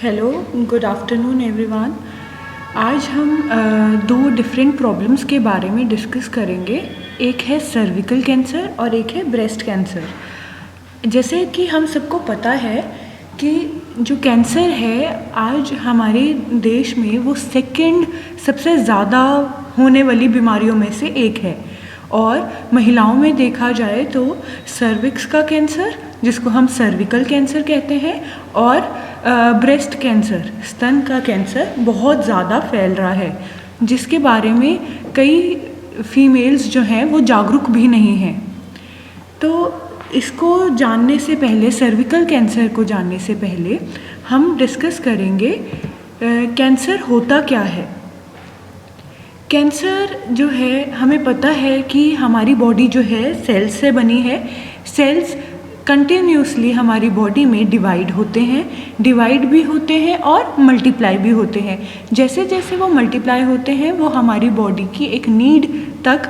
Hello, good afternoon everyone. आज हम दो डिफरेंट प्रॉब्लम्स के बारे में डिस्कस करेंगे। एक है सर्विकल कैंसर और एक है ब्रेस्ट कैंसर। जैसे कि हम सबको पता है कि जो कैंसर है आज हमारे देश में वो सेकंड सबसे ज़्यादा होने वाली बीमारियों में से एक है। और महिलाओं में देखा जाए तो सर्विक्स का कैंसर, जिसको हम सर्विकल कैंसर कहते हैं, और ब्रेस्ट कैंसर, स्तन का कैंसर बहुत ज़्यादा फैल रहा है, जिसके बारे में कई फीमेल्स जो हैं वो जागरूक भी नहीं हैं। तो इसको जानने से पहले, सर्विकल कैंसर को जानने से पहले हम डिस्कस करेंगे कैंसर होता क्या है। कैंसर जो है, हमें पता है कि हमारी बॉडी जो है सेल्स से बनी है। सेल्स कंटिन्यूसली हमारी बॉडी में डिवाइड भी होते हैं और मल्टीप्लाई भी होते हैं। जैसे जैसे वो मल्टीप्लाई होते हैं वो हमारी बॉडी की एक नीड तक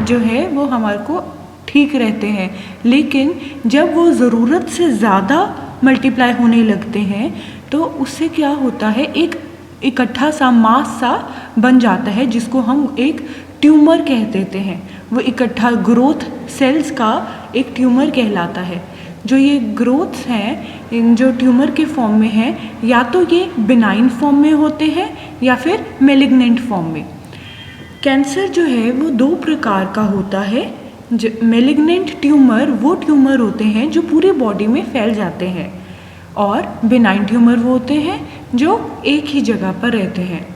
जो है वो हमारे को ठीक रहते हैं। लेकिन जब वो ज़रूरत से ज़्यादा मल्टीप्लाई होने लगते हैं तो उससे क्या होता है, एक इकट्ठा सा मास सा बन जाता है, जिसको हम एक ट्यूमर कह देते हैं। वो इकट्ठा ग्रोथ सेल्स का एक ट्यूमर कहलाता है। जो ये ग्रोथ्स हैं जो ट्यूमर के फॉर्म में हैं, या तो ये बिनाइन फॉर्म में होते हैं या फिर मेलिग्नेंट फॉर्म में। कैंसर जो है वो दो प्रकार का होता है। जो मेलिग्नेंट ट्यूमर वो ट्यूमर होते हैं जो पूरी बॉडी में फैल जाते हैं, और बिनाइन ट्यूमर वो होते हैं जो एक ही जगह पर रहते हैं।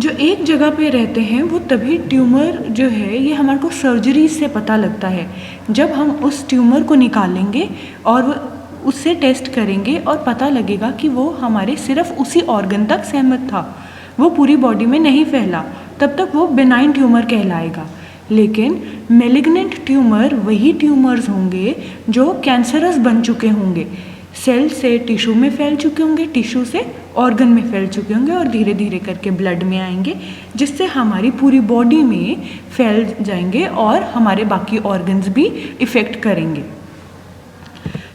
जो एक जगह पे रहते हैं वो तभी ट्यूमर जो है ये हमारे को सर्जरी से पता लगता है। जब हम उस ट्यूमर को निकालेंगे और उससे टेस्ट करेंगे और पता लगेगा कि वो हमारे सिर्फ उसी ऑर्गन तक सीमित था, वो पूरी बॉडी में नहीं फैला, तब तक वो बेनाइन ट्यूमर कहलाएगा। लेकिन मेलिग्नेंट ट्यूमर वही ट्यूमर्स होंगे जो कैंसरस बन चुके होंगे, सेल से टिश्यू में फैल चुके होंगे, टिश्यू से ऑर्गन में फैल चुके होंगे और धीरे धीरे करके ब्लड में आएंगे, जिससे हमारी पूरी बॉडी में फैल जाएंगे और हमारे बाकी ऑर्गन्स भी इफ़ेक्ट करेंगे।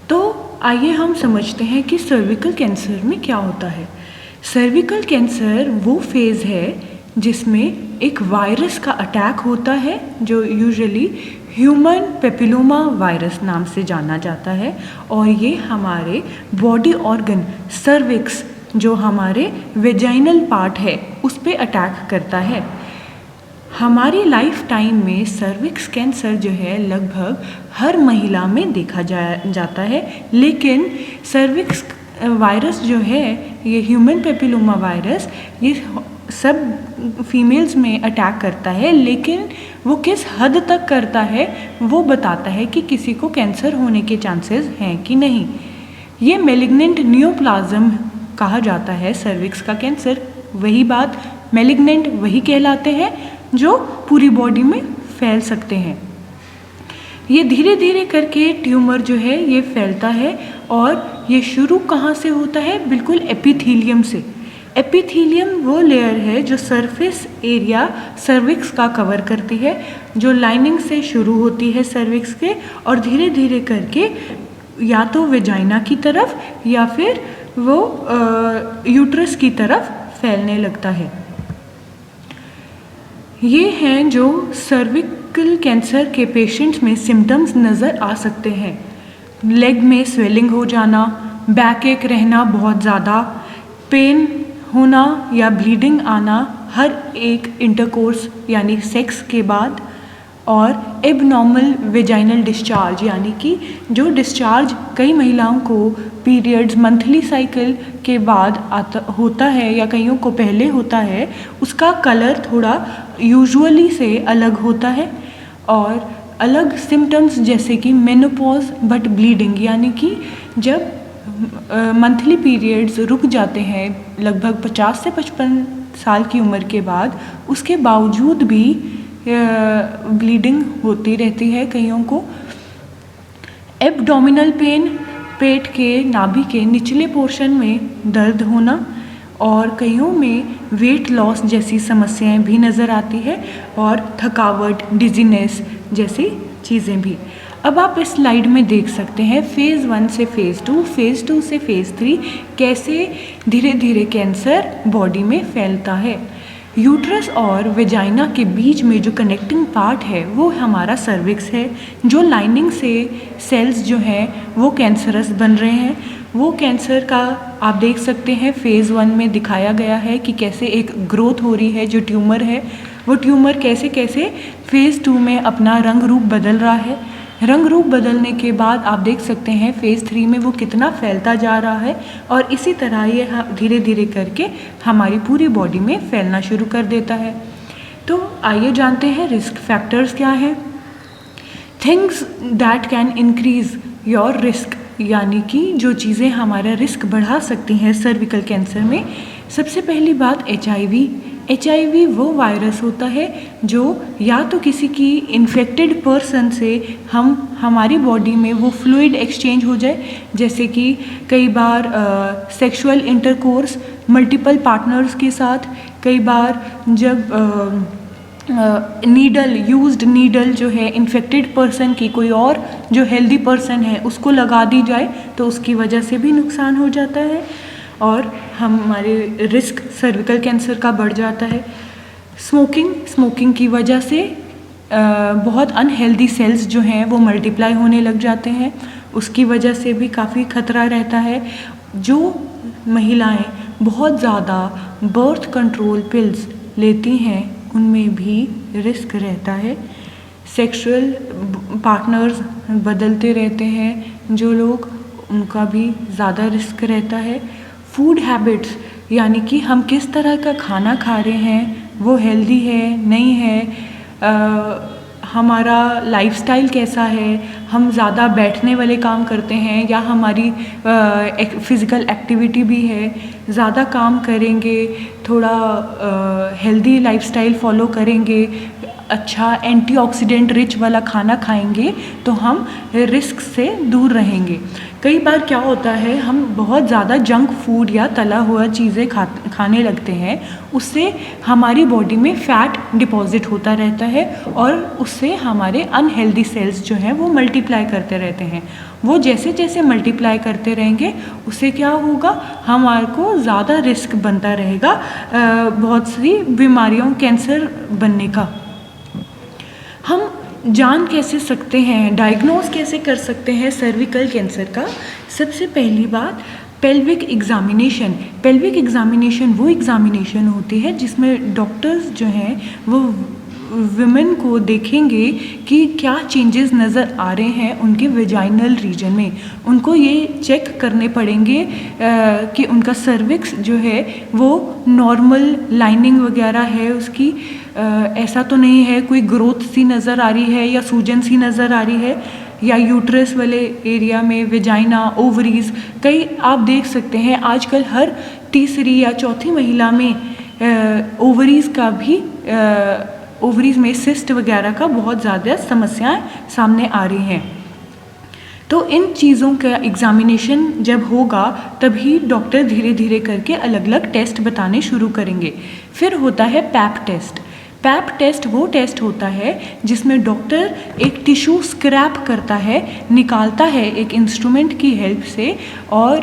तो आइए हम समझते हैं कि सर्विकल कैंसर में क्या होता है। सर्विकल कैंसर वो फेज़ है जिसमें एक वायरस का अटैक होता है, जो यूजुअली ह्यूमन पेपिलोमा वायरस नाम से जाना जाता है, और ये हमारे बॉडी ऑर्गन सर्विक्स, जो हमारे वेजाइनल पार्ट है, उस पे अटैक करता है। हमारी लाइफ टाइम में सर्विक्स कैंसर जो है लगभग हर महिला में देखा जाता है। लेकिन सर्विक्स वायरस जो है, ये ह्यूमन पेपिलोमा वायरस, ये सब फीमेल्स में अटैक करता है, लेकिन वो किस हद तक करता है वो बताता है कि किसी को कैंसर होने के चांसेस हैं कि नहीं। ये मेलिग्नेंट नियोप्लाज्म कहा जाता है सर्विक्स का कैंसर। वही बात, मेलिग्नेंट वही कहलाते हैं जो पूरी बॉडी में फैल सकते हैं। ये धीरे धीरे करके ट्यूमर जो है ये फैलता है, और ये शुरू कहाँ से होता है, बिल्कुल एपिथीलियम से। एपिथीलियम वो लेयर है जो सरफेस एरिया सर्विक्स का कवर करती है, जो लाइनिंग से शुरू होती है सर्विक्स के, और धीरे धीरे करके या तो वेजाइना की तरफ या फिर वो यूट्रस की तरफ फैलने लगता है। ये हैं जो सर्विकल कैंसर के पेशेंट्स में सिम्टम्स नज़र आ सकते हैं। लेग में स्वेलिंग हो जाना, बैक एक रहना बहुत ज़्यादा, पेन होना या ब्लीडिंग आना हर एक इंटरकोर्स यानी सेक्स के बाद, और एबनॉर्मल वेजाइनल डिस्चार्ज, यानी कि जो डिस्चार्ज कई महिलाओं को पीरियड्स मंथली साइकिल के बाद होता है या कईयों को पहले होता है, उसका कलर थोड़ा यूजुअली से अलग होता है। और अलग सिम्टम्स जैसे कि मेनोपॉज बट ब्लीडिंग, यानी कि जब मंथली पीरियड्स रुक जाते हैं लगभग 50 से 55 साल की उम्र के बाद, उसके बावजूद भी ब्लीडिंग होती रहती है कईयों को। एब्डोमिनल पेन, पेट के नाभि के निचले पोर्शन में दर्द होना, और कईयों में वेट लॉस जैसी समस्याएं भी नज़र आती है, और थकावट, डिजीनेस जैसी चीज़ें भी। अब आप इस स्लाइड में देख सकते हैं फेज़ 1 से फेज़ 2, फेज़ 2 से फेज़ 3 कैसे धीरे धीरे कैंसर बॉडी में फैलता है। यूट्रस और वेजाइना के बीच में जो कनेक्टिंग पार्ट है वो हमारा सर्विक्स है। जो लाइनिंग से सेल्स जो हैं वो कैंसरस बन रहे हैं। वो कैंसर का आप देख सकते हैं फेज़ 1 में दिखाया गया है कि कैसे एक ग्रोथ हो रही है। जो ट्यूमर है वो ट्यूमर कैसे कैसे फेज़ 2 में अपना रंग रूप बदल रहा है। रंग रूप बदलने के बाद आप देख सकते हैं फेज़ 3 में वो कितना फैलता जा रहा है और इसी तरह ये धीरे धीरे करके हमारी पूरी बॉडी में फैलना शुरू कर देता है। तो आइए जानते हैं रिस्क फैक्टर्स क्या हैं। Things that can increase your risk, यानी कि जो चीज़ें हमारा रिस्क बढ़ा सकती हैं सर्विकल कैंसर में। सबसे पहली बात HIV वो वायरस होता है जो या तो किसी की इन्फेक्टेड पर्सन से हमारी बॉडी में वो फ्लूइड एक्सचेंज हो जाए, जैसे कि कई बार सेक्सुअल इंटरकोर्स मल्टीपल पार्टनर्स के साथ, कई बार जब यूज्ड नीडल जो है इन्फेक्टेड पर्सन की कोई और जो हेल्दी पर्सन है उसको लगा दी जाए तो उसकी वजह से भी नुकसान हो जाता है और हमारे रिस्क सर्विकल कैंसर का बढ़ जाता है। स्मोकिंग की वजह से बहुत अनहेल्दी सेल्स जो हैं वो मल्टीप्लाई होने लग जाते हैं, उसकी वजह से भी काफ़ी खतरा रहता है। जो महिलाएं बहुत ज़्यादा बर्थ कंट्रोल पिल्स लेती हैं उनमें भी रिस्क रहता है। सेक्सुअल पार्टनर्स बदलते रहते हैं जो लोग, उनका भी ज़्यादा रिस्क रहता है। फूड हैबिट्स, यानी कि हम किस तरह का खाना खा रहे हैं, वो हेल्दी है नहीं है, हमारा लाइफस्टाइल कैसा है, हम ज़्यादा बैठने वाले काम करते हैं या हमारी फ़िज़िकल एक्टिविटी भी है, ज़्यादा काम करेंगे, थोड़ा हेल्दी लाइफस्टाइल फॉलो करेंगे, अच्छा एंटीऑक्सीडेंट रिच वाला खाना खाएंगे तो हम रिस्क से दूर रहेंगे। कई बार क्या होता है हम बहुत ज़्यादा जंक फूड या तला हुआ चीज़ें खाने लगते हैं, उससे हमारी बॉडी में फ़ैट डिपॉजिट होता रहता है और उससे हमारे अनहेल्दी सेल्स जो हैं वो मल्टीप्लाई करते रहते हैं। वो जैसे जैसे मल्टीप्लाई करते रहेंगे उससे क्या होगा, हमारे को ज़्यादा रिस्क बनता रहेगा बहुत सी बीमारियों कैंसर बनने का। हम जान कैसे सकते हैं, डायग्नोज कैसे कर सकते हैं सर्विकल कैंसर का। सबसे पहली बात पेल्विक एग्जामिनेशन वो एग्जामिनेशन होती है जिसमें डॉक्टर्स जो हैं वो विमेन को देखेंगे कि क्या चेंजेस नज़र आ रहे हैं उनके वेजाइनल रीजन में। उनको ये चेक करने पड़ेंगे कि उनका सर्विक्स जो है वो नॉर्मल लाइनिंग वगैरह है उसकी, ऐसा तो नहीं है कोई ग्रोथ सी नज़र आ रही है या सूजन सी नज़र आ रही है, या यूट्रस वाले एरिया में वेजाइना, ओवरीज, कई आप देख सकते हैं आजकल हर तीसरी या चौथी महिला में ओवरीज में सिस्ट वगैरह का बहुत ज़्यादा समस्याएं सामने आ रही हैं। तो इन चीज़ों का एग्ज़ामिनेशन जब होगा तभी डॉक्टर धीरे धीरे करके अलग अलग टेस्ट बताने शुरू करेंगे। फिर होता है पैप टेस्ट वो टेस्ट होता है जिसमें डॉक्टर एक टिश्यू स्क्रैप करता है, निकालता है एक इंस्ट्रूमेंट की हेल्प से, और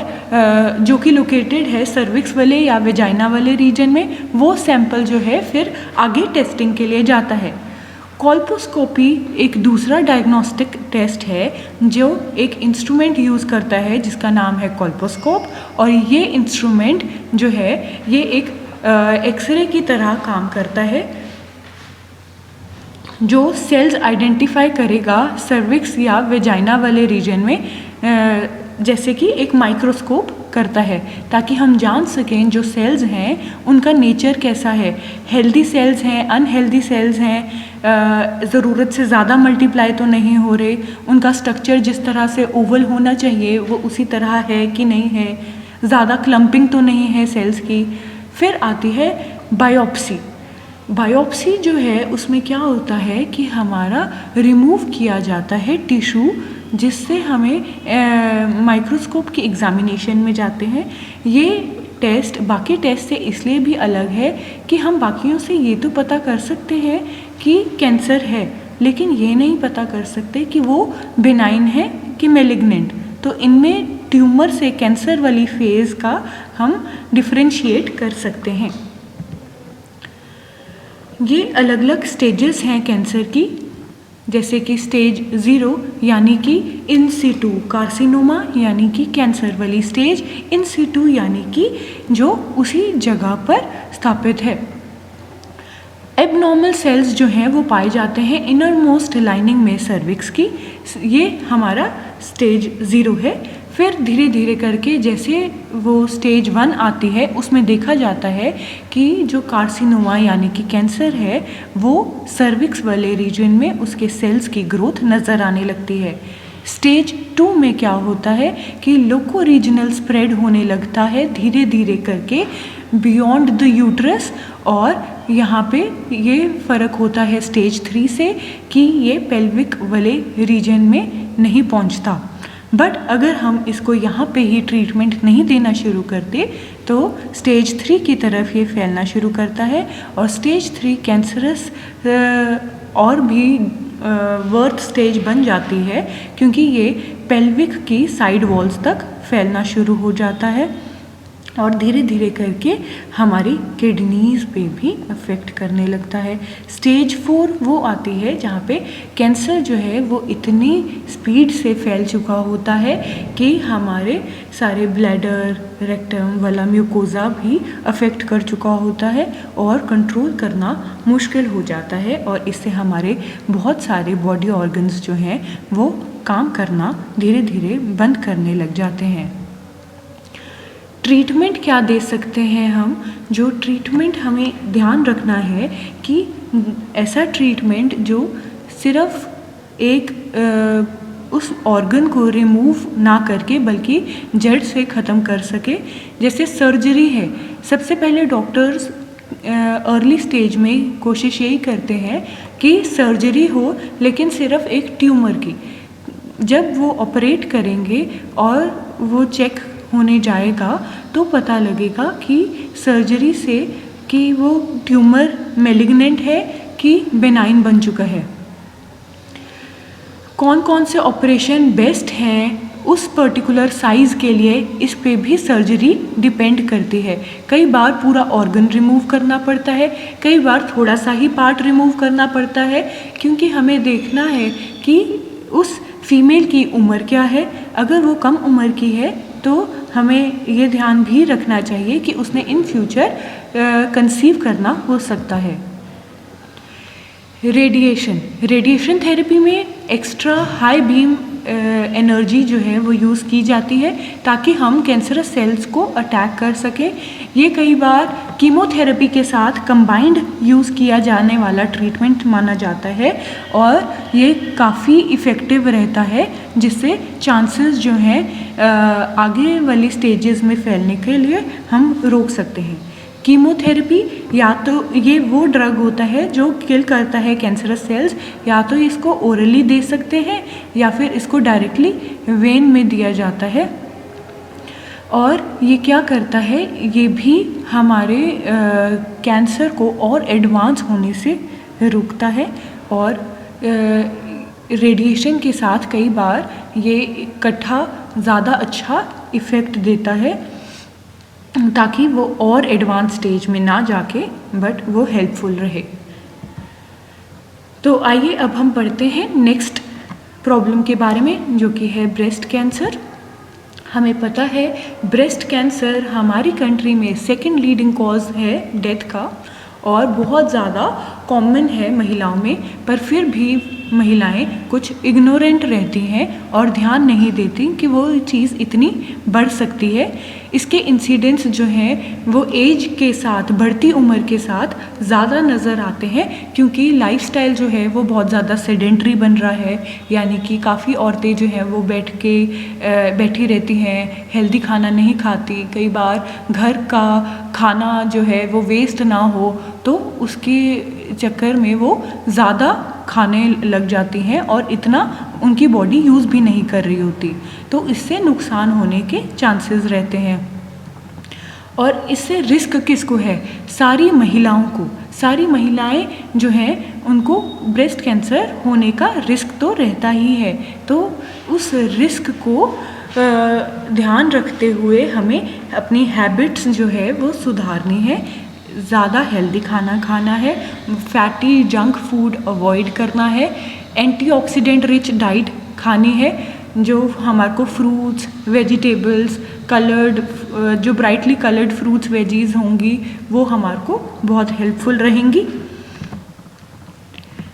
जो कि लोकेटेड है सर्विक्स वाले या वेजाइना वाले रीजन में। वो सैंपल जो है फिर आगे टेस्टिंग के लिए जाता है। कोल्पोस्कोपी एक दूसरा डायग्नोस्टिक टेस्ट है जो एक इंस्ट्रूमेंट यूज़ करता है जिसका नाम है कोल्पोस्कोप, और ये इंस्ट्रूमेंट जो है ये एक एक्सरे की तरह काम करता है जो सेल्स आइडेंटिफाई करेगा सर्विक्स या वेजाइना वाले रीजन में, जैसे कि एक माइक्रोस्कोप करता है, ताकि हम जान सकें जो सेल्स हैं उनका नेचर कैसा है, हेल्दी सेल्स हैं, अनहेल्दी सेल्स हैं, ज़रूरत से ज़्यादा मल्टीप्लाई तो नहीं हो रहे, उनका स्ट्रक्चर जिस तरह से ओवल होना चाहिए वो उसी तरह है कि नहीं है, ज़्यादा क्लम्पिंग तो नहीं है सेल्स की। फिर आती है बायोप्सी जो है उसमें क्या होता है कि हमारा रिमूव किया जाता है टिश्यू, जिससे हमें माइक्रोस्कोप की एग्जामिनेशन में जाते हैं। ये टेस्ट बाकी टेस्ट से इसलिए भी अलग है कि हम बाकियों से ये तो पता कर सकते हैं कि कैंसर है, लेकिन ये नहीं पता कर सकते कि वो बेनाइन है कि मैलिग्नेंट। तो इनमें ट्यूमर से कैंसर वाली फेज़ का हम डिफरेंशिएट कर सकते हैं। ये अलग अलग स्टेजेस हैं कैंसर की, जैसे कि स्टेज 0 यानी कि इन सिटू कार्सिनोमा यानी कि कैंसर वाली स्टेज, इन सिटू यानी कि जो उसी जगह पर स्थापित है। एबनॉर्मल सेल्स जो हैं वो पाए जाते हैं इनर मोस्ट लाइनिंग में सर्विक्स की, ये हमारा स्टेज 0 है। फिर धीरे धीरे करके जैसे वो स्टेज 1 आती है उसमें देखा जाता है कि जो कार्सिनोमा यानी कि कैंसर है वो सर्विक्स वाले रीजन में उसके सेल्स की ग्रोथ नज़र आने लगती है। स्टेज 2 में क्या होता है कि लोको रीजनल स्प्रेड होने लगता है धीरे धीरे करके बियॉन्ड द यूट्रस, और यहाँ पे ये फ़र्क होता है स्टेज 3 से कि ये पेल्विक वाले रीजन में नहीं पहुँचता। बट अगर हम इसको यहाँ पे ही ट्रीटमेंट नहीं देना शुरू करते तो स्टेज 3 की तरफ ये फैलना शुरू करता है, और स्टेज 3 कैंसरस और भी वर्थ स्टेज बन जाती है क्योंकि ये पेल्विक की साइड वॉल्स तक फैलना शुरू हो जाता है और धीरे धीरे करके हमारी किडनीज़ पे भी अफेक्ट करने लगता है। स्टेज 4 वो आती है जहाँ पे कैंसर जो है वो इतनी स्पीड से फैल चुका होता है कि हमारे सारे ब्लैडर, रेक्टम वाला म्यूकोज़ा भी अफेक्ट कर चुका होता है और कंट्रोल करना मुश्किल हो जाता है, और इससे हमारे बहुत सारे बॉडी ऑर्गन्स जो हैं वो काम करना धीरे धीरे बंद करने लग जाते हैं। ट्रीटमेंट क्या दे सकते हैं हम? जो ट्रीटमेंट हमें ध्यान रखना है कि ऐसा ट्रीटमेंट जो सिर्फ एक उस ऑर्गन को रिमूव ना करके बल्कि जड़ से ख़त्म कर सके। जैसे सर्जरी है, सबसे पहले डॉक्टर्स अर्ली स्टेज में कोशिश यही करते हैं कि सर्जरी हो, लेकिन सिर्फ एक ट्यूमर की। जब वो ऑपरेट करेंगे और वो चेक होने जाएगा तो पता लगेगा कि सर्जरी से कि वो ट्यूमर मैलिग्नेंट है कि बेनाइन बन चुका है। कौन कौन से ऑपरेशन बेस्ट हैं उस पर्टिकुलर साइज़ के लिए, इस पे भी सर्जरी डिपेंड करती है। कई बार पूरा ऑर्गन रिमूव करना पड़ता है, कई बार थोड़ा सा ही पार्ट रिमूव करना पड़ता है, क्योंकि हमें देखना है कि उस फीमेल की उम्र क्या है। अगर वो कम उम्र की है तो हमें ये ध्यान भी रखना चाहिए कि उसने इन फ्यूचर कंसीव करना हो सकता है। रेडिएशन थेरेपी में एक्स्ट्रा हाई बीम एनर्जी जो है वो यूज़ की जाती है ताकि हम कैंसरस सेल्स को अटैक कर सकें। ये कई बार कीमोथेरेपी के साथ कंबाइंड यूज़ किया जाने वाला ट्रीटमेंट माना जाता है और ये काफ़ी इफ़ेक्टिव रहता है, जिससे चांसेस जो हैं आगे वाली स्टेजेस में फैलने के लिए हम रोक सकते हैं। कीमोथेरेपी या तो ये वो ड्रग होता है जो किल करता है कैंसरस सेल्स, या तो इसको ओरली दे सकते हैं या फिर इसको डायरेक्टली वेन में दिया जाता है। और ये क्या करता है, ये भी हमारे कैंसर को और एडवांस होने से रोकता है, और रेडिएशन के साथ कई बार ये इकट्ठा ज़्यादा अच्छा इफ़ेक्ट देता है ताकि वो और एडवांस स्टेज में ना जाके बट वो हेल्पफुल रहे। तो आइए अब हम पढ़ते हैं नेक्स्ट प्रॉब्लम के बारे में, जो कि है ब्रेस्ट कैंसर। हमें पता है ब्रेस्ट कैंसर हमारी कंट्री में सेकंड लीडिंग कॉज है डेथ का, और बहुत ज़्यादा कॉमन है महिलाओं में, पर फिर भी महिलाएं कुछ इग्नोरेंट रहती हैं और ध्यान नहीं देती कि वो चीज़ इतनी बढ़ सकती है। इसके इंसिडेंट्स जो हैं वो एज के साथ, बढ़ती उम्र के साथ ज़्यादा नज़र आते हैं, क्योंकि लाइफस्टाइल जो है वो बहुत ज़्यादा सेडेंट्री बन रहा है, यानी कि काफ़ी औरतें जो हैं वो बैठी रहती हैं, हेल्दी खाना नहीं खाती, कई बार घर का खाना जो है वो वेस्ट ना हो तो उसके चक्कर में वो ज़्यादा खाने लग जाती हैं और इतना उनकी बॉडी यूज़ भी नहीं कर रही होती, तो इससे नुकसान होने के चांसेस रहते हैं। और इससे रिस्क किसको है? सारी महिलाओं को। सारी महिलाएं जो हैं उनको ब्रेस्ट कैंसर होने का रिस्क तो रहता ही है। तो उस रिस्क को ध्यान रखते हुए हमें अपनी हैबिट्स जो है वो सुधारनी है। ज़्यादा हेल्दी खाना खाना है, फैटी जंक फूड अवॉइड करना है, एंटीऑक्सीडेंट रिच डाइट खानी है, जो हमारे को फ्रूट्स, वेजिटेबल्स, कलर्ड, जो ब्राइटली कलर्ड फ्रूट्स वेजीज होंगी वो हमारे को बहुत हेल्पफुल रहेंगी।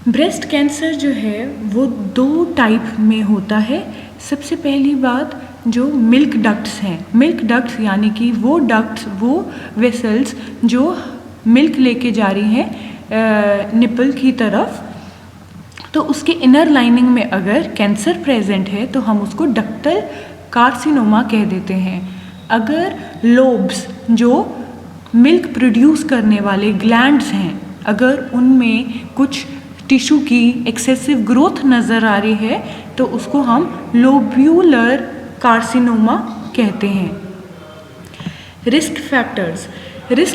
ब्रेस्ट कैंसर जो है वो 2 टाइप में होता है। सबसे पहली बात जो मिल्क डक्ट्स हैं, मिल्क डक्ट्स यानी कि वो डक्ट्स, वो वेसल्स जो मिल्क लेके जा रही हैं निपल की तरफ, तो उसके इनर लाइनिंग में अगर कैंसर प्रेजेंट है तो हम उसको डक्टल कार्सिनोमा कह देते हैं। अगर लोब्स जो मिल्क प्रोड्यूस करने वाले ग्लैंड्स हैं, अगर उनमें कुछ टिश्यू की एक्सेसिव ग्रोथ नज़र आ रही है तो उसको हम लोब्यूलर कार्सिनोमा कहते हैं। रिस्क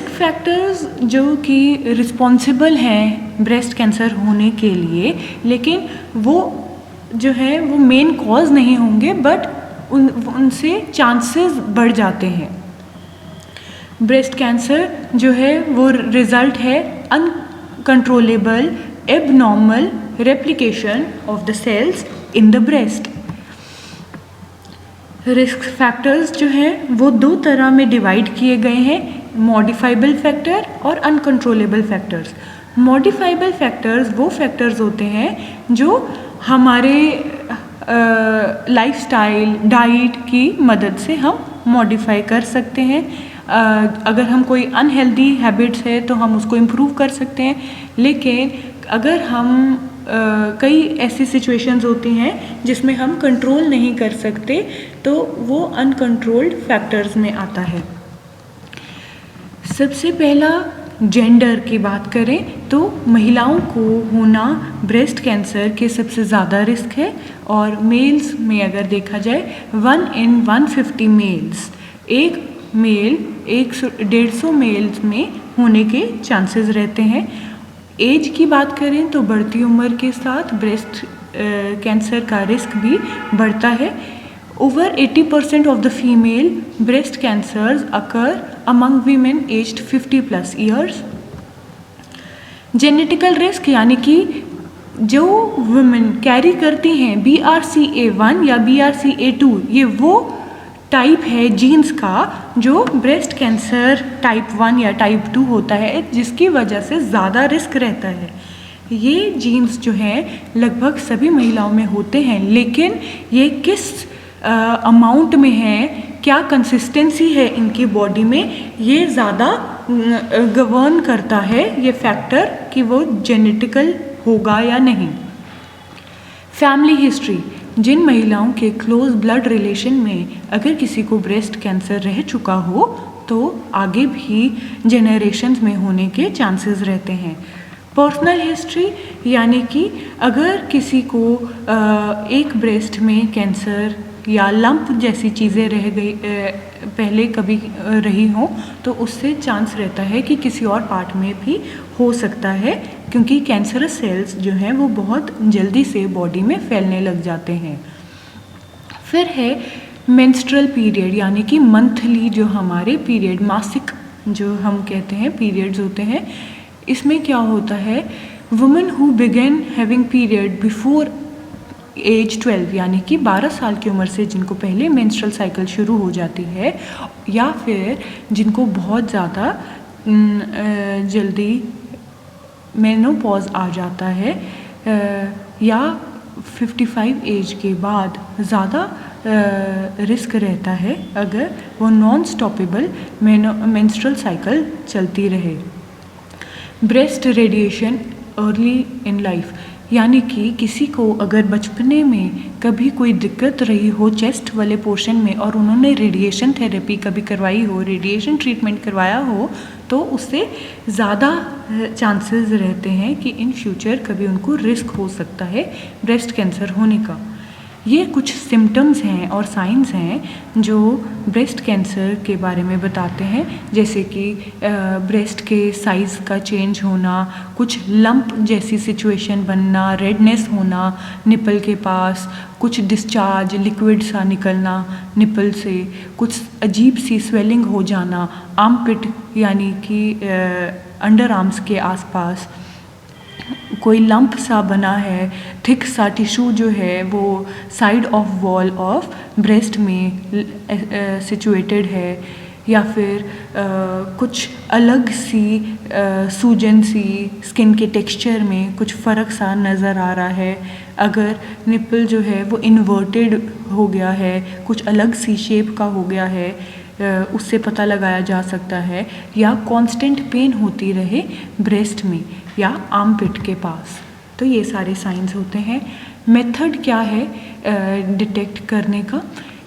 फैक्टर्स जो कि रिस्पॉन्सिबल हैं ब्रेस्ट कैंसर होने के लिए, लेकिन वो जो है वो मेन कॉज नहीं होंगे, बट उनसे चांसेस बढ़ जाते हैं। ब्रेस्ट कैंसर जो है वो रिजल्ट है uncontrollable abnormal replication of the cells in the breast. Risk factors जो हैं वो 2 तरह में डिवाइड किए गए हैं, मॉडिफाइबल फैक्टर और अनकंट्रोलेबल फैक्टर्स। मॉडिफाइबल फैक्टर्स वो फैक्टर्स होते हैं जो हमारे लाइफस्टाइल, डाइट की मदद से हम मॉडिफाई कर सकते हैं। अगर हम कोई अनहेल्दी हैबिट्स है तो हम उसको इम्प्रूव कर सकते हैं, लेकिन अगर हम कई ऐसी सिचुएशंस होती हैं जिसमें हम कंट्रोल नहीं कर सकते तो वो अनकंट्रोल्ड फैक्टर्स में आता है। सबसे पहला जेंडर की बात करें तो महिलाओं को होना ब्रेस्ट कैंसर के सबसे ज़्यादा रिस्क है, और मेल्स में अगर देखा जाए 1 in 150 मेल्स, एक मेल 150 मेल्स में होने के चांसेस रहते हैं। एज की बात करें तो बढ़ती उम्र के साथ ब्रेस्ट कैंसर का रिस्क भी बढ़ता है। Over 80% of the female breast cancers occur among women aged 50+ years. Genetical risk यानी कि जो वुमेन कैरी करती हैं BRCA1 या BRCA2, ये वो टाइप है जीन्स का जो ब्रेस्ट कैंसर टाइप 1 या टाइप 2 होता है, जिसकी वजह से ज़्यादा रिस्क रहता है। ये जीन्स जो हैं लगभग सभी महिलाओं में होते हैं, लेकिन ये किस अमाउंट में है, क्या कंसिस्टेंसी है इनकी बॉडी में, ये ज़्यादा गवर्न करता है ये फैक्टर कि वो जेनेटिकल होगा या नहीं। फैमिली हिस्ट्री, जिन महिलाओं के क्लोज ब्लड रिलेशन में अगर किसी को ब्रेस्ट कैंसर रह चुका हो तो आगे भी जनरेशन्स में होने के चांसेस रहते हैं। पर्सनल हिस्ट्री यानी कि अगर किसी को एक ब्रेस्ट में कैंसर या लंप जैसी चीज़ें रह गई पहले कभी रही हों तो उससे चांस रहता है कि किसी और पार्ट में भी हो सकता है, क्योंकि कैंसरस सेल्स जो हैं वो बहुत जल्दी से बॉडी में फैलने लग जाते हैं। फिर है मेंस्ट्रुअल पीरियड यानी कि मंथली जो हमारे पीरियड, मासिक जो हम कहते हैं पीरियड्स होते हैं, इसमें क्या होता है, women who began having period before age 12 यानी कि 12 साल की उम्र से जिनको पहले मेंस्ट्रुअल साइकिल शुरू हो जाती है, या फिर जिनको बहुत ज़्यादा जल्दी मेनोपॉज आ जाता है, या 55 एज के बाद ज़्यादा रिस्क रहता है अगर वो नॉन स्टॉपेबल मेंस्ट्रुअल साइकिल चलती रहे। Breast radiation early in life यानी कि किसी को अगर बचपने में कभी कोई दिक्कत रही हो चेस्ट वाले पोर्शन में और उन्होंने रेडिएशन थेरेपी कभी करवाई हो, रेडिएशन ट्रीटमेंट करवाया हो, तो उससे ज़्यादा चांसेस रहते हैं कि इन फ्यूचर कभी उनको रिस्क हो सकता है ब्रेस्ट कैंसर होने का। ये कुछ सिम्टम्स हैं और साइंस हैं जो ब्रेस्ट कैंसर के बारे में बताते हैं, जैसे कि ब्रेस्ट के साइज़ का चेंज होना, कुछ लंप जैसी सिचुएशन बनना, रेडनेस होना निपल के पास, कुछ डिस्चार्ज लिक्विड सा निकलना निपल से, कुछ अजीब सी स्वेलिंग हो जाना आर्मपिट यानी कि अंडर आर्म्स के आसपास, कोई लंप सा बना है, थिक सा टिश्यू जो है वो side of wall of breast में सिचुएटेड है, या फिर कुछ अलग सी सूजन सी स्किन के टेक्सचर में कुछ फ़र्क सा नज़र आ रहा है, अगर निपल जो है वो इन्वर्टेड हो गया है, कुछ अलग सी शेप का हो गया है, उससे पता लगाया जा सकता है, या कांस्टेंट पेन होती रहे ब्रेस्ट में या आर्मपिट के पास। तो ये सारे साइंस होते हैं। मेथड क्या है डिटेक्ट करने का?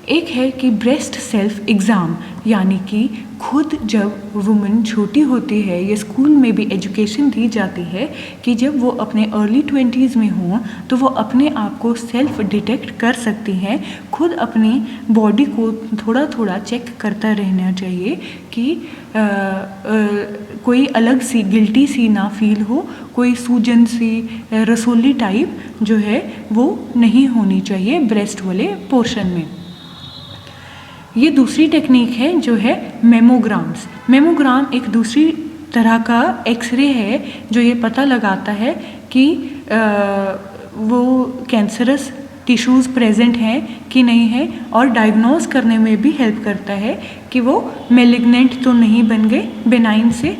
एक है कि ब्रेस्ट सेल्फ एग्ज़ाम, यानी कि खुद जब वुमन छोटी होती है, ये स्कूल में भी एजुकेशन दी जाती है कि जब वो अपने अर्ली 20s में हों तो वो अपने आप को सेल्फ डिटेक्ट कर सकती हैं। खुद अपनी बॉडी को थोड़ा थोड़ा चेक करता रहना चाहिए कि कोई अलग सी गिल्टी सी ना फील हो, कोई सूजन सी रसोली टाइप जो है वो नहीं होनी चाहिए ब्रेस्ट वाले पोर्शन में। ये दूसरी टेक्निक है जो है मेमोग्राम्स। मेमोग्राम एक दूसरी तरह का एक्सरे है जो ये पता लगाता है कि वो कैंसरस टिश्यूज़ प्रेजेंट हैं कि नहीं है, और डायग्नोज करने में भी हेल्प करता है कि वो मेलिग्नेंट तो नहीं बन गए, बेनाइन से।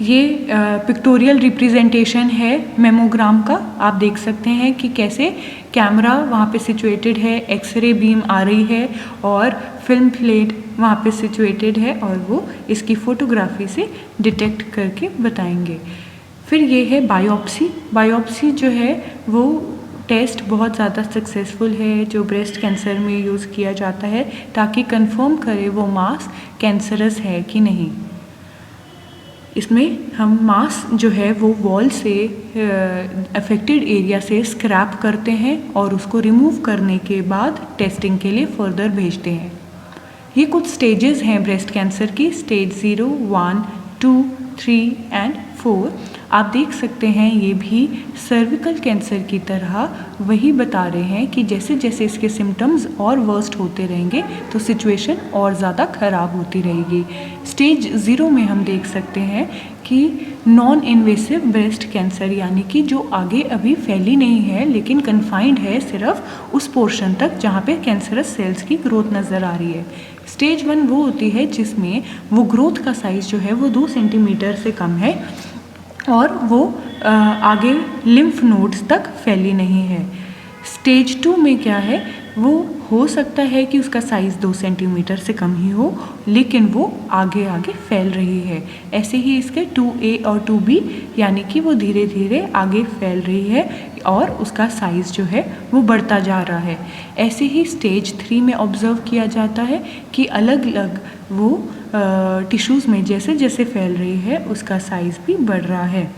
ये पिक्टोरियल रिप्रेजेंटेशन है मेमोग्राम का। आप देख सकते हैं कि कैसे कैमरा वहाँ पे सिचुएटेड है, एक्सरे बीम आ रही है और फिल्म प्लेट वहाँ पे सिचुएटेड है, और वो इसकी फ़ोटोग्राफी से डिटेक्ट करके बताएंगे। फिर ये है बायोप्सी। बायोप्सी जो है वो टेस्ट बहुत ज़्यादा सक्सेसफुल है जो ब्रेस्ट कैंसर में यूज़ किया जाता है ताकि कंफर्म करे वो मास कैंसरस है कि नहीं। इसमें हम मास जो है वो वॉल से अफेक्टेड एरिया से स्क्रैप करते हैं और उसको रिमूव करने के बाद टेस्टिंग के लिए फर्दर भेजते हैं। ये कुछ स्टेजेस हैं ब्रेस्ट कैंसर की, स्टेज 0, 1, 2, 3 एंड 4। आप देख सकते हैं ये भी सर्विकल कैंसर की तरह वही बता रहे हैं कि जैसे जैसे इसके सिम्टम्स और वर्स्ट होते रहेंगे तो सिचुएशन और ज़्यादा ख़राब होती रहेगी। स्टेज 0 में हम देख सकते हैं कि नॉन इन्वेसिव ब्रेस्ट कैंसर, यानी कि जो आगे अभी फैली नहीं है लेकिन कन्फाइंड है सिर्फ उस पोर्शन तक जहाँ पे कैंसरस सेल्स की ग्रोथ नज़र आ रही है। स्टेज 1 वो होती है जिसमें वो ग्रोथ का साइज़ जो है वो 2 सेंटीमीटर से कम है और वो आगे लिम्फ नोड्स तक फैली नहीं है। स्टेज 2 में क्या है, वो हो सकता है कि उसका साइज़ 2 सेंटीमीटर से कम ही हो लेकिन वो आगे आगे फैल रही है। ऐसे ही इसके 2A और 2B यानी कि वो धीरे धीरे आगे फैल रही है और उसका साइज़ जो है वो बढ़ता जा रहा है। ऐसे ही स्टेज 3 में ऑब्ज़र्व किया जाता है कि अलग अलग वो टिश्यूज़ में जैसे जैसे फैल रही है उसका साइज़ भी बढ़ रहा है।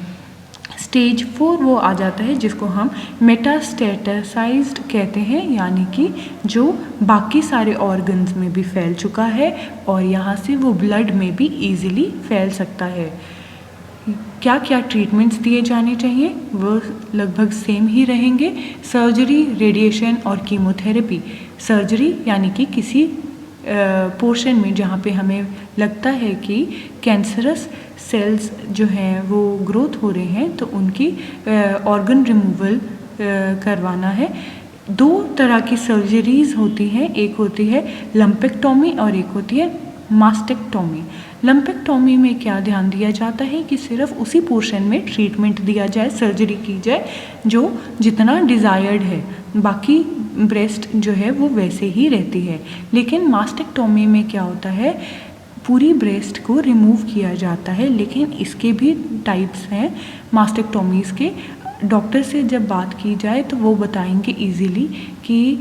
स्टेज 4 वो आ जाता है जिसको हम मेटास्टेसाइज्ड कहते हैं, यानी कि जो बाकी सारे ऑर्गन्स में भी फैल चुका है और यहाँ से वो ब्लड में भी इजीली फैल सकता है। क्या क्या ट्रीटमेंट्स दिए जाने चाहिए वो लगभग सेम ही रहेंगे, सर्जरी, रेडिएशन और कीमोथेरेपी। सर्जरी यानी कि किसी पोर्शन में जहाँ पे हमें लगता है कि कैंसरस सेल्स जो हैं वो ग्रोथ हो रहे हैं तो उनकी ऑर्गन रिमूवल करवाना है। 2 तरह की सर्जरीज़ होती हैं, एक होती है लंपेक्टोमी और एक होती है मास्टेक्टोमी। लंपेक्टोमी में क्या ध्यान दिया जाता है कि सिर्फ उसी पोर्शन में ट्रीटमेंट दिया जाए, सर्जरी की जाए जो जितना डिज़ायर्ड है, बाकी ब्रेस्ट जो है वो वैसे ही रहती है। लेकिन मास्टेक्टोमी में क्या होता है, पूरी ब्रेस्ट को रिमूव किया जाता है, लेकिन इसके भी टाइप्स हैं मास्टेक्टोमीज़ के। डॉक्टर से जब बात की जाए तो वो बताएंगे इजीली कि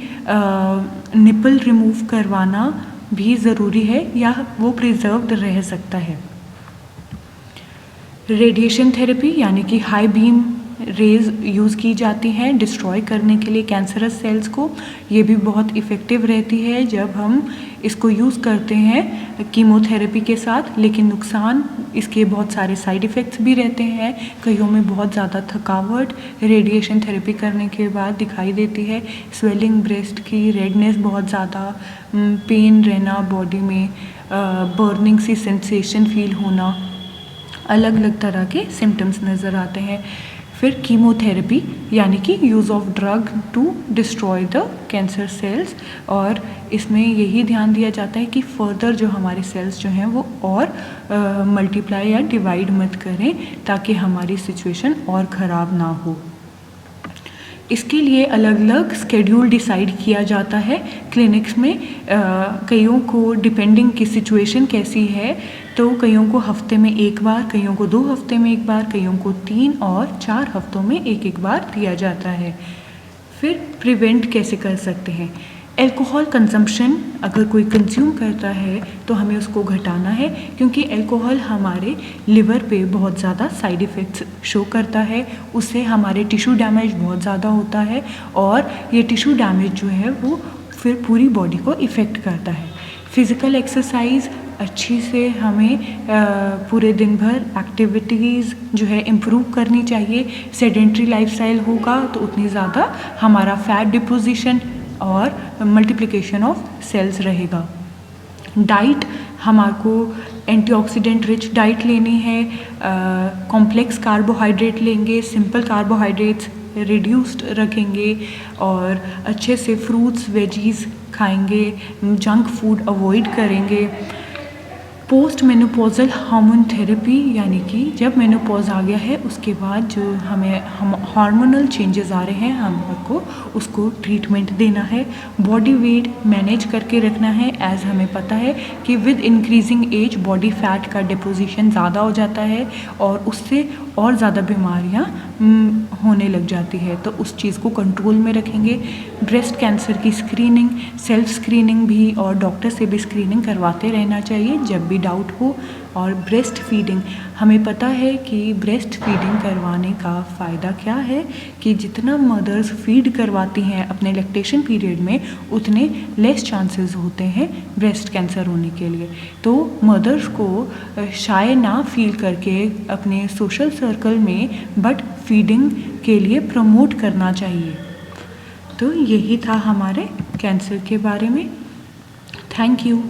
निपल रिमूव करवाना भी ज़रूरी है या वो प्रिजर्व्ड रह सकता है। रेडिएशन थेरेपी यानी कि हाई बीम रेज यूज़ की जाती हैं डिस्ट्रॉय करने के लिए कैंसरस सेल्स को। ये भी बहुत इफ़ेक्टिव रहती है जब हम इसको यूज़ करते हैं कीमोथेरेपी के साथ। लेकिन नुकसान इसके बहुत सारे साइड इफ़ेक्ट्स भी रहते हैं। कईयों में बहुत ज़्यादा थकावट रेडिएशन थेरेपी करने के बाद दिखाई देती है, स्वेलिंग ब्रेस्ट की, रेडनेस बहुत ज़्यादा, पेन रहना बॉडी में, बर्निंग सी सेंसेशन फील होना, अलग अलग तरह के सिम्टम्स नज़र आते हैं। फिर कीमोथेरेपी यानी कि use of drug to destroy the cancer cells, और इसमें यही ध्यान दिया जाता है कि फर्दर जो हमारे सेल्स जो हैं वो और मल्टीप्लाई या डिवाइड मत करें ताकि हमारी सिचुएशन और ख़राब ना हो। इसके लिए अलग अलग स्केड्यूल डिसाइड किया जाता है क्लिनिक्स में। कईयों को डिपेंडिंग की सिचुएशन कैसी है तो कईयों को हफ्ते में एक बार, कईयों को 2 हफ्ते में एक बार, कईयों को 3 और 4 हफ्तों में एक बार दिया जाता है। फिर प्रिवेंट कैसे कर सकते हैं? एल्कोहल कंजम्पशन अगर कोई कंज्यूम करता है तो हमें उसको घटाना है, क्योंकि एल्कोहल हमारे लिवर पे बहुत ज़्यादा साइड इफ़ेक्ट्स शो करता है। उससे हमारे टिश्यू डैमेज बहुत ज़्यादा होता है और ये टिश्यू डैमेज जो है वो फिर पूरी बॉडी को इफ़ेक्ट करता है। फिज़िकल एक्सरसाइज अच्छी से हमें पूरे दिन भर एक्टिविटीज़ जो है इम्प्रूव करनी चाहिए। सेडेंट्री लाइफस्टाइल होगा तो उतनी ज़्यादा हमारा फैट डिपोजिशन और मल्टीप्लिकेशन ऑफ सेल्स रहेगा। डाइट हमको एंटीऑक्सीडेंट रिच डाइट लेनी है, कॉम्प्लेक्स कार्बोहाइड्रेट लेंगे, सिंपल कार्बोहाइड्रेट्स रिड्यूस्ड रखेंगे और अच्छे से फ्रूट्स वेजीज खाएंगे, जंक फूड अवॉइड करेंगे। पोस्ट मेनोपॉजल हार्मोन थेरेपी यानी कि जब मेनोपॉज आ गया है उसके बाद जो हम हार्मोनल चेंजेस आ रहे हैं हमको उसको ट्रीटमेंट देना है। बॉडी वेट मैनेज करके रखना है, एज हमें पता है कि with increasing age body fat का डिपोजिशन ज़्यादा हो जाता है और उससे और ज़्यादा बीमारियां होने लग जाती है, तो उस चीज़ को कंट्रोल में रखेंगे। ब्रेस्ट कैंसर की स्क्रीनिंग, सेल्फ स्क्रीनिंग भी और डॉक्टर से भी स्क्रीनिंग करवाते रहना चाहिए जब भी डाउट हो। और ब्रेस्ट फीडिंग, हमें पता है कि ब्रेस्ट फीडिंग करवाने का फ़ायदा क्या है कि जितना मदर्स फीड करवाती हैं अपने लैक्टेशन पीरियड में उतने लेस चांसेस होते हैं ब्रेस्ट कैंसर होने के लिए। तो मदर्स को शाय ना फील करके अपने सोशल सर्कल में बट फीडिंग के लिए प्रमोट करना चाहिए। तो यही था हमारे कैंसर के बारे में। Thank you.